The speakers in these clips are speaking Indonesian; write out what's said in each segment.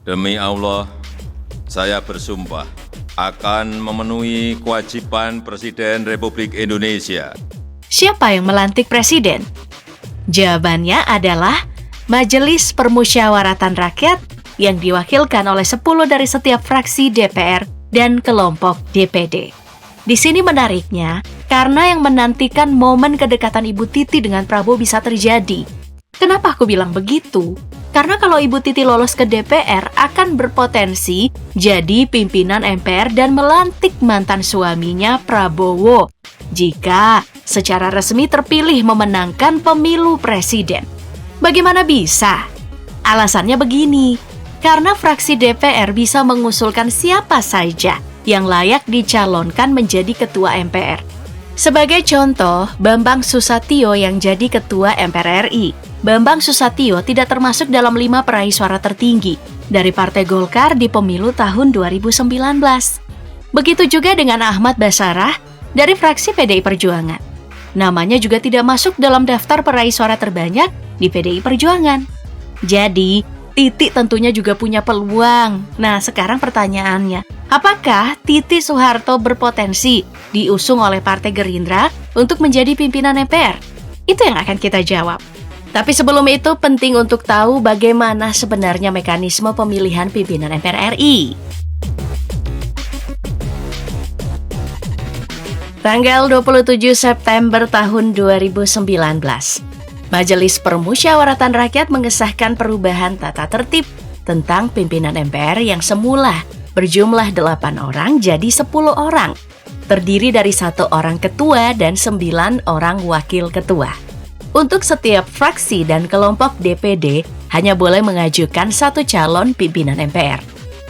Demi Allah, saya bersumpah akan memenuhi kewajiban Presiden Republik Indonesia. Siapa yang melantik presiden? Jawabannya adalah Majelis Permusyawaratan Rakyat yang diwakilkan oleh 10 dari setiap fraksi DPR dan kelompok DPD. Di sini menariknya, karena yang menantikan momen kedekatan Ibu Titi dengan Prabowo bisa terjadi. Kenapa aku bilang begitu? Karena kalau Ibu Titi lolos ke DPR akan berpotensi jadi pimpinan MPR dan melantik mantan suaminya Prabowo jika secara resmi terpilih memenangkan pemilu presiden. Bagaimana bisa? Alasannya begini, karena fraksi DPR bisa mengusulkan siapa saja yang layak dicalonkan menjadi ketua MPR. Sebagai contoh, Bambang Susatyo yang jadi ketua MPR RI. Bambang Susatyo tidak termasuk dalam 5 peraih suara tertinggi dari Partai Golkar di pemilu tahun 2019. Begitu juga dengan Ahmad Basarah dari fraksi PDI Perjuangan. Namanya juga tidak masuk dalam daftar peraih suara terbanyak di PDI Perjuangan. Jadi, Titi tentunya juga punya peluang. Nah, sekarang pertanyaannya, apakah Titi Soeharto berpotensi diusung oleh Partai Gerindra untuk menjadi pimpinan MPR? Itu yang akan kita jawab. Tapi sebelum itu penting untuk tahu bagaimana sebenarnya mekanisme pemilihan pimpinan MPR RI. Tanggal 27 September tahun 2019, Majelis Permusyawaratan Rakyat mengesahkan perubahan tata tertib tentang pimpinan MPR yang semula berjumlah 8 orang jadi 10 orang, terdiri dari 1 orang ketua dan 9 orang wakil ketua. Untuk setiap fraksi dan kelompok DPD hanya boleh mengajukan 1 calon pimpinan MPR.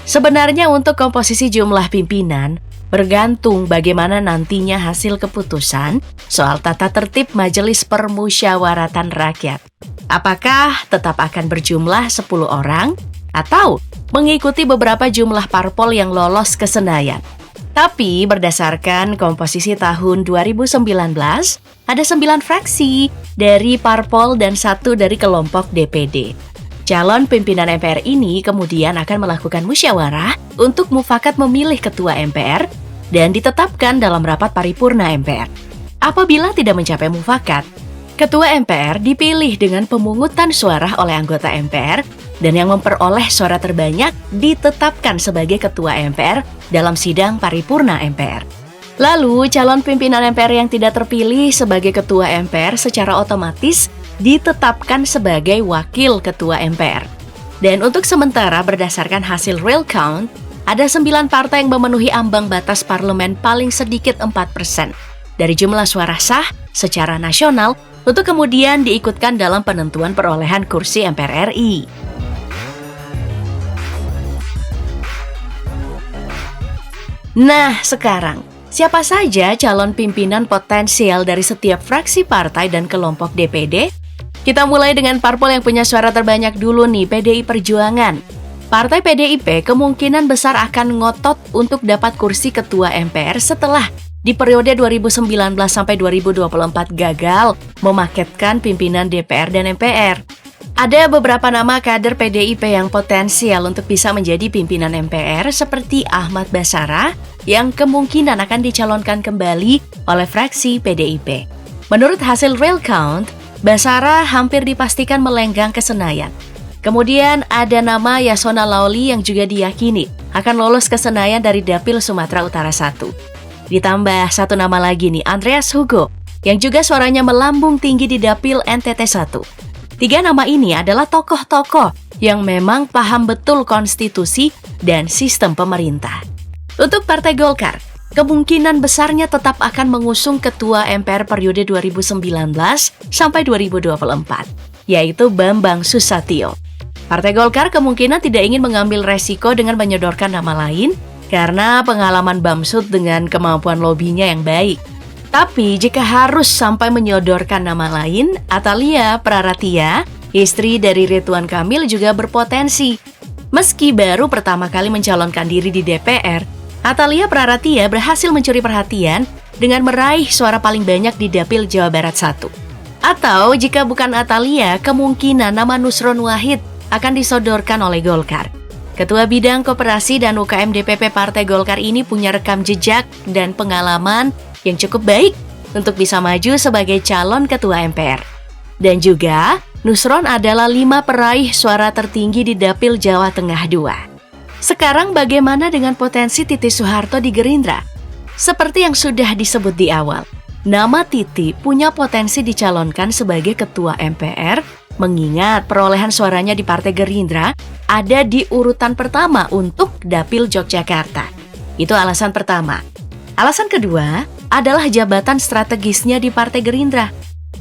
Sebenarnya untuk komposisi jumlah pimpinan bergantung bagaimana nantinya hasil keputusan soal tata tertib Majelis Permusyawaratan Rakyat. Apakah tetap akan berjumlah 10 orang atau mengikuti beberapa jumlah parpol yang lolos ke Senayan? Tapi berdasarkan komposisi tahun 2019, ada 9 fraksi dari parpol dan 1 dari kelompok DPD. Calon pimpinan MPR ini kemudian akan melakukan musyawarah untuk mufakat memilih ketua MPR dan ditetapkan dalam rapat paripurna MPR. Apabila tidak mencapai mufakat, ketua MPR dipilih dengan pemungutan suara oleh anggota MPR dan yang memperoleh suara terbanyak ditetapkan sebagai ketua MPR dalam sidang paripurna MPR. Lalu, calon pimpinan MPR yang tidak terpilih sebagai ketua MPR secara otomatis ditetapkan sebagai wakil ketua MPR. Dan untuk sementara berdasarkan hasil real count, ada 9 partai yang memenuhi ambang batas parlemen paling sedikit 4% dari jumlah suara sah secara nasional untuk kemudian diikutkan dalam penentuan perolehan kursi MPR RI. Nah, sekarang, siapa saja calon pimpinan potensial dari setiap fraksi partai dan kelompok DPD? Kita mulai dengan parpol yang punya suara terbanyak dulu nih, PDI Perjuangan. Partai PDIP kemungkinan besar akan ngotot untuk dapat kursi ketua MPR setelah di periode 2019 sampai 2024 gagal memaketkan pimpinan DPR dan MPR. Ada beberapa nama kader PDIP yang potensial untuk bisa menjadi pimpinan MPR seperti Ahmad Basarah yang kemungkinan akan dicalonkan kembali oleh fraksi PDIP. Menurut hasil real count, Basarah hampir dipastikan melenggang ke Senayan. Kemudian ada nama Yasona Lauli yang juga diyakini akan lolos ke Senayan dari Dapil Sumatera Utara 1. Ditambah 1 nama lagi nih, Andreas Hugo, yang juga suaranya melambung tinggi di Dapil NTT 1. 3 nama ini adalah tokoh-tokoh yang memang paham betul konstitusi dan sistem pemerintah. Untuk Partai Golkar, kemungkinan besarnya tetap akan mengusung ketua MPR periode 2019 sampai 2024, yaitu Bambang Susatyo. Partai Golkar kemungkinan tidak ingin mengambil resiko dengan menyodorkan nama lain karena pengalaman Bamsud dengan kemampuan lobinya yang baik. Tapi jika harus sampai menyodorkan nama lain, Atalia Praratia, istri dari Ridwan Kamil juga berpotensi. Meski baru pertama kali mencalonkan diri di DPR, Atalia Praratia berhasil mencuri perhatian dengan meraih suara paling banyak di Dapil Jawa Barat 1. Atau jika bukan Atalia, kemungkinan nama Nusron Wahid akan disodorkan oleh Golkar. Ketua Bidang Koperasi dan UKM DPP Partai Golkar ini punya rekam jejak dan pengalaman yang cukup baik untuk bisa maju sebagai calon Ketua MPR. Dan juga, Nusron adalah 5 peraih suara tertinggi di Dapil Jawa Tengah II. Sekarang bagaimana dengan potensi Titi Soeharto di Gerindra? Seperti yang sudah disebut di awal, nama Titi punya potensi dicalonkan sebagai Ketua MPR, mengingat perolehan suaranya di Partai Gerindra ada di urutan pertama untuk Dapil Yogyakarta. Itu alasan pertama. Alasan kedua adalah jabatan strategisnya di Partai Gerindra.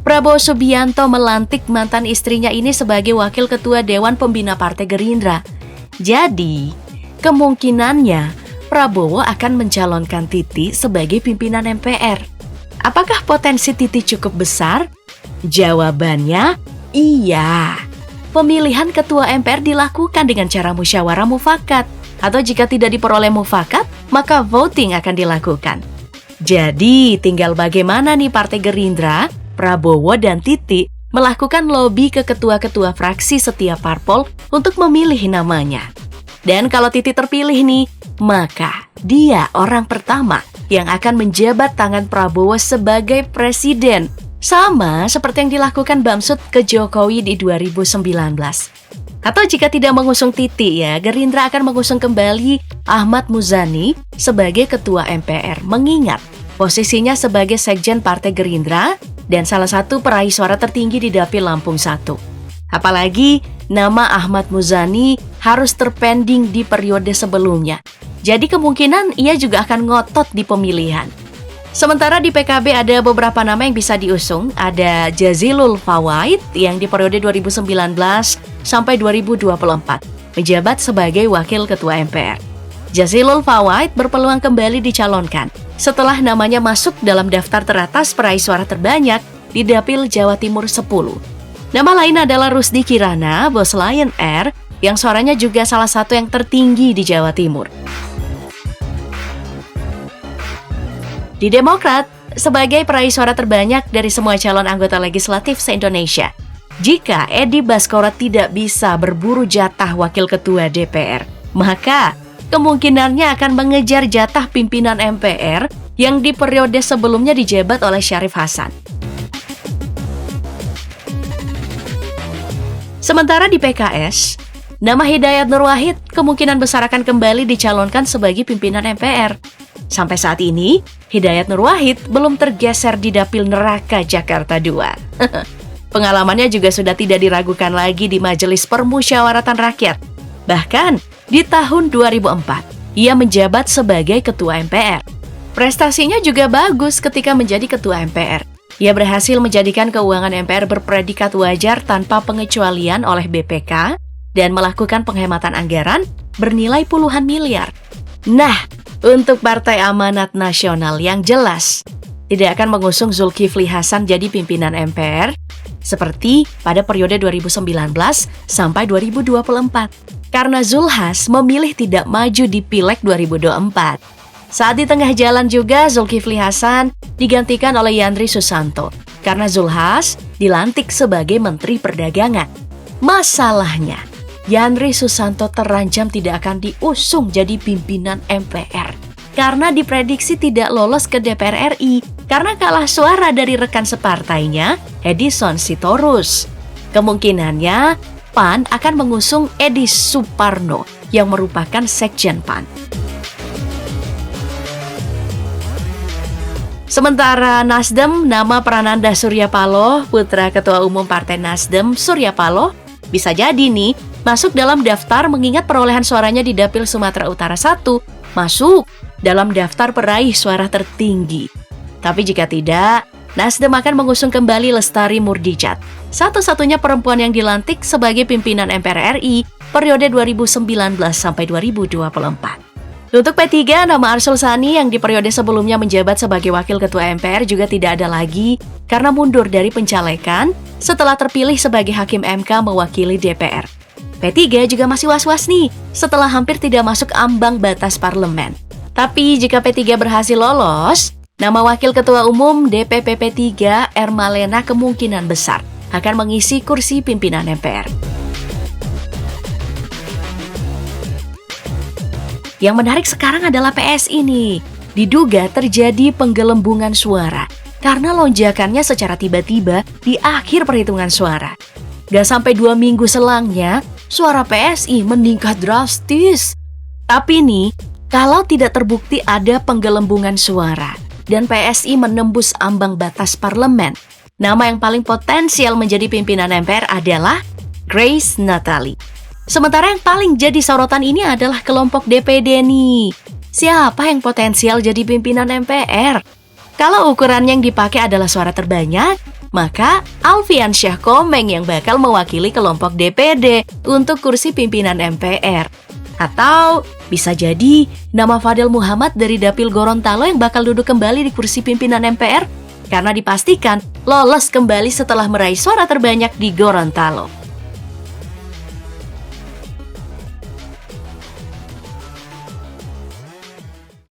Prabowo Subianto melantik mantan istrinya ini sebagai Wakil Ketua Dewan Pembina Partai Gerindra. Jadi, kemungkinannya Prabowo akan mencalonkan Titi sebagai pimpinan MPR. Apakah potensi Titi cukup besar? Jawabannya, iya. Pemilihan ketua MPR dilakukan dengan cara musyawarah mufakat, atau jika tidak diperoleh mufakat, maka voting akan dilakukan. Jadi, tinggal bagaimana nih Partai Gerindra, Prabowo dan Titi melakukan lobby ke ketua-ketua fraksi setiap parpol untuk memilih namanya. Dan kalau Titi terpilih nih, maka dia orang pertama yang akan menjabat tangan Prabowo sebagai presiden. Sama seperti yang dilakukan Bamsud ke Jokowi di 2019. Atau jika tidak mengusung Titi ya, Gerindra akan mengusung kembali Ahmad Muzani sebagai Ketua MPR. Mengingat posisinya sebagai Sekjen Partai Gerindra dan salah satu peraih suara tertinggi di Dapil Lampung 1. Apalagi nama Ahmad Muzani harus terpending di periode sebelumnya. Jadi kemungkinan ia juga akan ngotot di pemilihan. Sementara di PKB ada beberapa nama yang bisa diusung. Ada Jazilul Fawait yang di periode 2019 sampai 2024 menjabat sebagai Wakil Ketua MPR. Jazilul Fawait berpeluang kembali dicalonkan setelah namanya masuk dalam daftar teratas peraih suara terbanyak di Dapil Jawa Timur 10. Nama lain adalah Rusdi Kirana, bos Lion Air, yang suaranya juga salah satu yang tertinggi di Jawa Timur. Di Demokrat, sebagai peraih suara terbanyak dari semua calon anggota legislatif se-Indonesia, jika Edi Baskoro tidak bisa berburu jatah wakil ketua DPR, maka kemungkinannya akan mengejar jatah pimpinan MPR yang di periode sebelumnya dijabat oleh Syarif Hasan. Sementara di PKS, nama Hidayat Nur Wahid kemungkinan besar akan kembali dicalonkan sebagai pimpinan MPR. Sampai saat ini, Hidayat Nur Wahid belum tergeser di Dapil Neraka Jakarta II. Pengalamannya juga sudah tidak diragukan lagi di Majelis Permusyawaratan Rakyat. Bahkan, di tahun 2004, ia menjabat sebagai Ketua MPR. Prestasinya juga bagus ketika menjadi Ketua MPR. Ia berhasil menjadikan keuangan MPR berpredikat wajar tanpa pengecualian oleh BPK dan melakukan penghematan anggaran bernilai puluhan miliar. Nah, untuk Partai Amanat Nasional yang jelas tidak akan mengusung Zulkifli Hasan jadi pimpinan MPR seperti pada periode 2019 sampai 2024 karena Zulhas memilih tidak maju di Pileg 2024. Saat di tengah jalan juga Zulkifli Hasan digantikan oleh Yandri Susanto karena Zulhas dilantik sebagai Menteri Perdagangan. Masalahnya, Yandri Susanto terancam tidak akan diusung jadi pimpinan MPR karena diprediksi tidak lolos ke DPR RI karena kalah suara dari rekan separtainya Edison Sitorus. Kemungkinannya PAN akan mengusung Edi Suparno yang merupakan Sekjen PAN. Sementara Nasdem, nama Prananda Surya Paloh, putra Ketua Umum Partai Nasdem Surya Paloh, bisa jadi nih masuk dalam daftar mengingat perolehan suaranya di Dapil Sumatera Utara 1 masuk dalam daftar peraih suara tertinggi. Tapi jika tidak, Nasdem akan mengusung kembali Lestari Murdijat, satu-satunya perempuan yang dilantik sebagai pimpinan MPR RI periode 2019 sampai 2024. Untuk P3, nama Arsul Sani yang di periode sebelumnya menjabat sebagai Wakil Ketua MPR juga tidak ada lagi karena mundur dari pencalekan setelah terpilih sebagai Hakim MK mewakili DPR. P3 juga masih was-was nih setelah hampir tidak masuk ambang batas parlemen. Tapi jika P3 berhasil lolos, nama Wakil Ketua Umum DPP P3 Ermalena kemungkinan besar akan mengisi kursi pimpinan MPR. Yang menarik sekarang adalah PSI nih. Diduga terjadi penggelembungan suara karena lonjakannya secara tiba-tiba di akhir perhitungan suara. Gak sampai 2 minggu selangnya, suara PSI meningkat drastis. Tapi nih, kalau tidak terbukti ada penggelembungan suara dan PSI menembus ambang batas parlemen, nama yang paling potensial menjadi pimpinan MPR adalah Grace Natali. Sementara yang paling jadi sorotan ini adalah kelompok DPD nih. Siapa yang potensial jadi pimpinan MPR? Kalau ukuran yang dipakai adalah suara terbanyak, maka Alfian Syah Komeng yang bakal mewakili kelompok DPD untuk kursi pimpinan MPR. Atau bisa jadi nama Fadel Muhammad dari Dapil Gorontalo yang bakal duduk kembali di kursi pimpinan MPR karena dipastikan lolos kembali setelah meraih suara terbanyak di Gorontalo.